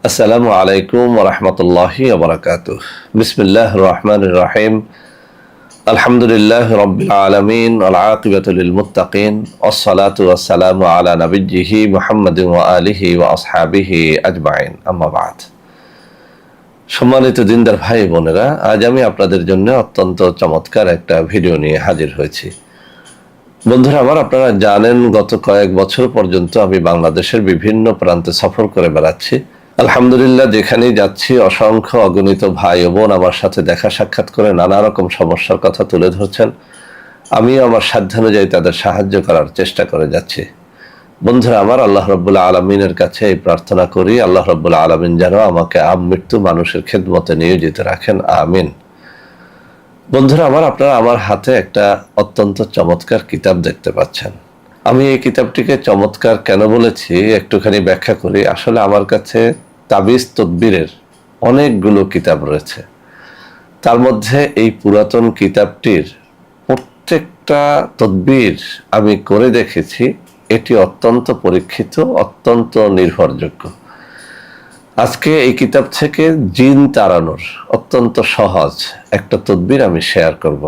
আসসালামু আলাইকুম ওয়া রাহমাতুল্লাহি ওয়া বারাকাতুহু। বিসমিল্লাহির রহমানির রহিম। আলহামদুলিল্লাহি রাব্বিল আলামিন ওয়াল আকিবাতু লিল মুত্তাকিন ওয়াস সালাতু ওয়াস সালামু আলা নাবিয়্যিহি মুহাম্মাদিন ওয়া আলিহি ওয়া আসহাবিহি আজমাইন। আম্মা বা'দ। সম্মানিত দিনদার ভাই বোনেরা, আজ আমি আপনাদের জন্য অত্যন্ত চমৎকার একটা ভিডিও নিয়ে হাজির হয়েছি। বন্ধুরা আমার, আপনারা জানেন গত কয়েক বছর পর্যন্ত আমি বাংলাদেশের বিভিন্ন প্রান্তে সফর করে বেড়াচ্ছি। আলহামদুলিল্লাহ, যেখানেই যাচ্ছি অসংখ্য অগণিত ভাই ও বোন আমার সাথে দেখা সাক্ষাৎ করে নানা রকম সমস্যার কথা তুলে ধরছেন। আমিও আমার সাধ্যানুযায়ী তাদের সাহায্য করার চেষ্টা করে যাচ্ছি। বন্ধুরা আমার, আল্লাহ রাব্বুল আলামিনের কাছে এই প্রার্থনা করি, আল্লাহ রাব্বুল আলামিন যেন আমাকে আমৃত্যু মানুষের খেদমতে নিয়োজিত রাখেন, আমিন। বন্ধুরা আমার, আপনারা আমার হাতে একটা অত্যন্ত চমৎকার কিতাব দেখতে পাচ্ছেন। আমি এই কিতাবটিকে চমৎকার কেন বলেছি একটুখানি ব্যাখ্যা করি। আসলে আমার কাছে তাবিজ তদবিরের অনেকগুলো কিতাব রয়েছে। তার মধ্যে এই পুরাতন কিতাবটির প্রত্যেকটা তদবির আমি করে দেখেছি, এটি অত্যন্ত পরীক্ষিত, অত্যন্ত নির্ভরযোগ্য। আজকে এই কিতাব থেকে জিন তাড়ানোর অত্যন্ত সহজ একটা তদবির আমি শেয়ার করব।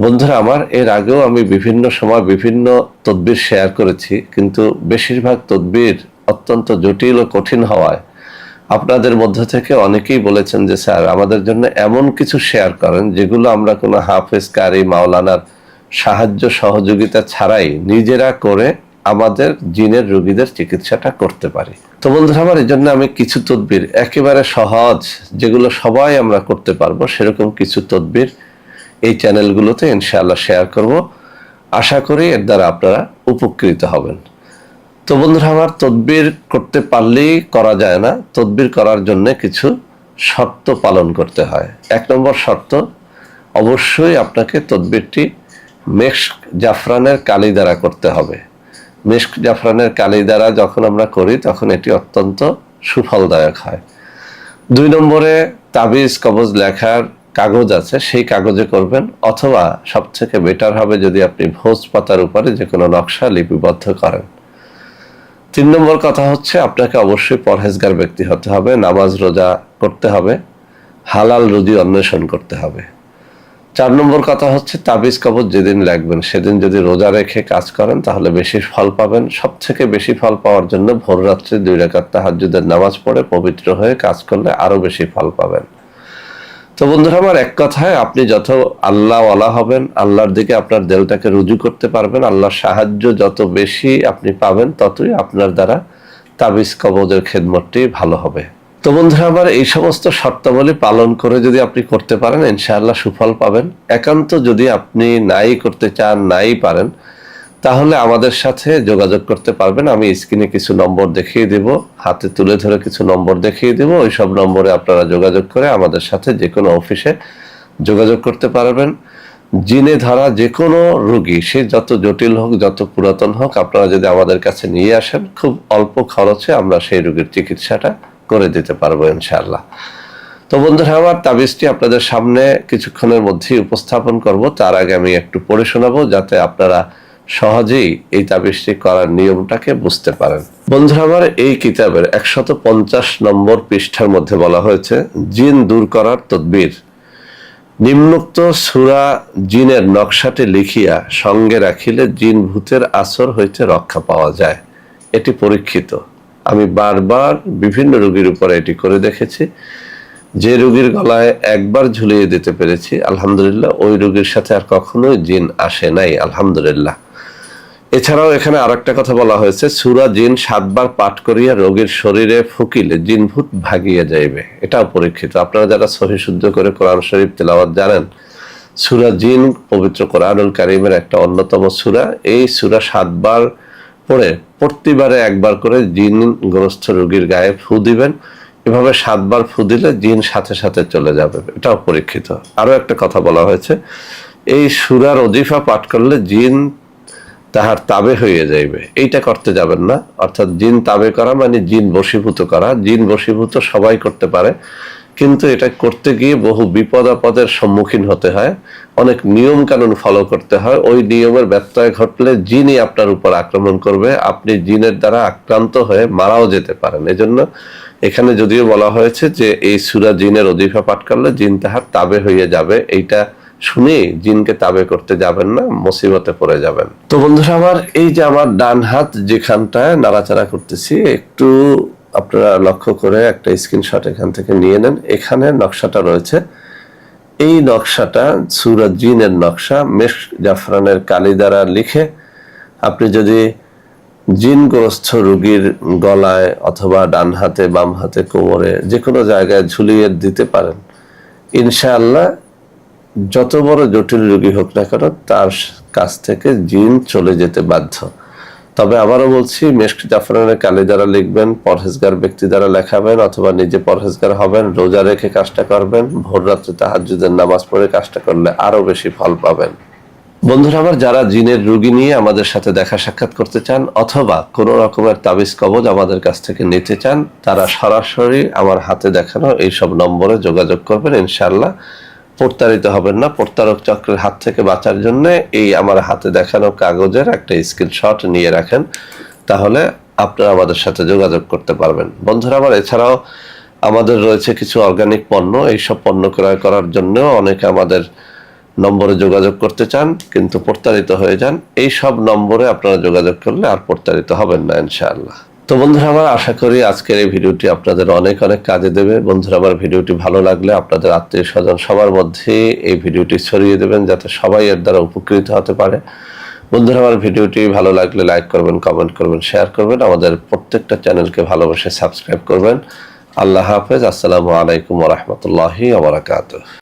বন্ধুরা আমার, এর আগেও আমি বিভিন্ন সময় বিভিন্ন তদবির শেয়ার করেছি, কিন্তু বেশিরভাগ তদবির অত্যন্ত জটিল ও কঠিন হওয়ায় আপনাদের মধ্য থেকে অনেকেই বলেছেন যে স্যার, আমাদের জন্য এমন কিছু শেয়ার করেন যেগুলো আমরা কোনো হাফেজ, কারি, মাওলানার সাহায্য সহযোগিতা ছাড়াই নিজেরা করে আমাদের জিনের রোগীদের চিকিৎসাটা করতে পারি। তো বন্ধুরা আমার, এই জন্য আমি কিছু তদবির একেবারে সহজ, যেগুলো সবাই আমরা করতে পারবো, সেরকম কিছু তদবির এই চ্যানেলগুলোতে ইনশাআল্লাহ শেয়ার করব। আশা করি এর দ্বারা আপনারা উপকৃত হবেন। তো বন্ধুরা আমার, তদবির করতে পারলেই করা যায় না, তদবির করার জন্য কিছু শর্ত পালন করতে হয়। 1 নম্বর শর্ত, অবশ্যই আপনাকে তদবিরটি মেশক জাফরানের কালি দ্বারা করতে হবে। মেশক জাফরানের কালি দ্বারা যখন আমরা করি তখন এটি অত্যন্ত সুফলদায়ক হয়। 2 নম্বরে, তাবিজ কবজ লেখার কাগজ আছে, সেই কাগজে করবেন, অথবা সবথেকে বেটার হবে যদি আপনি ভোজ পাতার উপরে যে কোনো নকশা লিপিবদ্ধ করেন। 3 নম্বর কথা হচ্ছে, আপনাকে অবশ্যই পরহেজগার ব্যক্তি হতে হবে, নামাজ রোজা করতে হবে, হালাল রুজি অন্বেষণ করতে হবে। 4 নম্বর কথা হচ্ছে, তাবিজ কবজ যেদিন লাগবেন সেদিন যদি রোজা রেখে কাজ করেন তাহলে বেশি ফল পাবেন। সবথেকে বেশি ফল পাওয়ার জন্য ভোর রাত্রে 2 রাকাত তাহাজ্জুদের নামাজ পড়ে পবিত্র হয়ে কাজ করলে আরো বেশি ফল পাবেন। তো বন্ধুরা আমার, এক কথায় আপনি যত আল্লাহওয়ালা হবেন, আল্লাহর দিকে আপনার দিলটাকে রুজু করতে পারবেন, আল্লাহর সাহায্য যত বেশি আপনি পাবেন, ততই আপনার দ্বারা তাবিজ কবজের খেদমতটি ভালো হবে। তো বন্ধুরা আমার, এই সমস্ত শর্তাবলী পালন করে যদি আপনি করতে পারেন ইনশাআল্লাহ সুফল পাবেন। একান্ত যদি আপনি নাই করতে চান, নাই পারেন, তাহলে আমাদের সাথে যোগাযোগ করতে পারবেন। আমি স্ক্রিনে কিছু নম্বর দেখিয়ে দেব, হাতে তুলে ধরে কিছু নম্বর দেখিয়ে দেব। ওই সব নম্বরে আপনারা যোগাযোগ করে আমাদের সাথে যে কোনো অফিসে যোগাযোগ করতে পারবেন। জিনে ধরা যে কোনো রোগী, সে যত জটিল হোক, যত পুরাতন হোক, আপনারা যদি আমাদের কাছে নিয়ে আসেন, খুব অল্প খরচে আমরা সেই রোগীর চিকিৎসাটা করে দিতে পারবো ইনশাআল্লাহ। তো বন্ধুরা আমার, তাবিজটি আপনাদের সামনে কিছুক্ষণের মধ্যেই উপস্থাপন করব। তার আগে আমি একটু পড়ে শোনাবো, যাতে আপনারা সহজেই এই তাবিজটি করার নিয়মটাকে বুঝতে পারেন। বন্ধুরা আমার, এই কিতাবের 150 নম্বর পৃষ্ঠার মধ্যে বলা হয়েছে জিন দূর করার তদবির। নিম্নোক্ত সূরা জিনের নকশাটি লিখিয়া সঙ্গে রাখিলে জিন ভূতের আসর হইতে রক্ষা পাওয়া যায়। এটি পরীক্ষিত, আমি বারবার বিভিন্ন রোগীর উপরে এটি করে দেখেছি। যে রোগীর গলায় একবার ঝুলিয়ে দিতে পেরেছি, আলহামদুলিল্লাহ, ওই রোগীর সাথে আর কখনোই জিন আসে নাই, আলহামদুলিল্লাহ। এছাড়াও এখানে আরেকটা কথা বলা হয়েছে, সূরা জিন 7 বার পাঠ করিয়া রোগীর শরীরে ফুকিলে জিন ভূত ভাগিয়া যাইবে। এটাও পরীক্ষিত। আপনারা যারা সহিহ শুদ্ধ করে কোরআন শরীফ তেলাওয়াত জানেন, সূরা জিন পবিত্র কোরআনুল কারীমের একটা অন্যতম সূরা। এই সূরা 7 বার পড়ে প্রতিবারে একবার করে জিনগ্রস্ত রোগীর গায়ে ফু দিবেন। এভাবে 7 বার ফু দিলে জিন সাথে সাথে চলে যাবে। এটাও পরীক্ষিত। আরো একটা কথা বলা হয়েছে, এই সূরার ওজিফা পাঠ করলে জিন তাহার তাবে হয়ে যাইবে। এইটা করতে যাবেন না। অর্থাৎ জিন তাবে করা মানে জিন বশীভূত করা। জিন বশীভূত সবাই করতে পারে, কিন্তু এটা করতে গিয়ে বহু বিপদ আপদের সম্মুখীন হতে হয়, অনেক নিয়ম কানুন ফলো করতে হয়। ওই নিয়মের ব্যত্যয় ঘটলে জিনই আপনার উপর আক্রমণ করবে, আপনি জিনের দ্বারা আক্রান্ত হয়ে মারাও যেতে পারেন। এজন্য এখানে যদিও বলা হয়েছে যে এই সূরা জিনের অজিফা পাঠ করলে জিন তাহার তাবে হয়ে যাবে, এইটা শুনে জিনকে তাবে করতে যাবেন না, মুসিবতে পড়ে যাবেন। তো বন্ধুরা আমার, এই যে আমার ডান হাত যেখানটায় নাড়াচাড়া করতেছি, একটু আপনারা লক্ষ্য করে একটা স্ক্রিনশট এখান থেকে নিয়ে নেন। এখানে নকশাটা রয়েছে, এই নকশাটা সূরা জিনের নকশা, মেশক জাফরানের কালি দ্বারা লিখে আপনি যদি জিনগ্রস্ত রোগীর গলায় অথবা ডান হাতে, বাম হাতে, কোমরে, যে কোনো জায়গায় ঝুলিয়ে দিতে পারেন, ইনশাআল্লাহ যত বড় জটিল রোগী হোক না কেন তার কাছ থেকে জিন চলে যেতে বাধ্য। তবে আবারও বলছি, মেশক জাফরানের কালি দ্বারা লিখবেন, পরহেজগার ব্যক্তি দ্বারা লেখাবেন, অথবা নিজে পরহেজগার হবেন, রোজা রেখে কাজটা করবেন, ভোর রাত্রে তাহাজ্জুদের নামাজ পড়ে কাজটা করলে আরো বেশি ফল পাবেন। বন্ধুরা আমার, যারা জিনের রোগী নিয়ে আমাদের সাথে দেখা সাক্ষাৎ করতে চান অথবা কোনো রকমের তাবিজ কবজ আমাদের কাছ থেকে নিতে চান, তারা সরাসরি আমার হাতে দেখানো এইসব নম্বরে যোগাযোগ করবেন। ইনশাআল্লাহ প্রতারিত হবেন না। প্রতারক চক্রের হাত থেকে বাঁচার জন্য এই আমার হাতে দেখানো কাগজের একটা স্ক্রিনশট নিয়ে রাখেন, তাহলে আপনারা আমাদের সাথে যোগাযোগ করতে পারবেন। বন্ধুরা আমার, এছাড়াও আমাদের রয়েছে কিছু অর্গানিক পণ্য, এইসব পণ্য ক্রয় করার জন্য অনেকে আমাদের নম্বরে যোগাযোগ করতে চান কিন্তু প্রতারিত হয়ে যান। এই সব নম্বরে আপনারা যোগাযোগ করলে আর প্রতারিত হবেন না ইনশাআল্লাহ। তো বন্ধুরা আমার, আশা করি আজকের এই ভিডিওটি আপনাদের অনেক অনেক কাজে দেবে। বন্ধুরা আমার, ভিডিওটি ভালো লাগলে আপনাদের আত্মীয় স্বজন সবার মধ্যে এই ভিডিওটি ছড়িয়ে দেবেন, যাতে সবাই এর দ্বারা উপকৃত হতে পারে। বন্ধুরা আমার, ভিডিওটি ভালো লাগলে লাইক করবেন, কমেন্ট করবেন, শেয়ার করবেন, আমাদের প্রত্যেকটা চ্যানেলকে ভালোবেসে সাবস্ক্রাইব করবেন। আল্লাহ হাফেজ। আসসালামু আলাইকুম ওয়া রাহমাতুল্লাহি ওয়া বারাকাতুহু।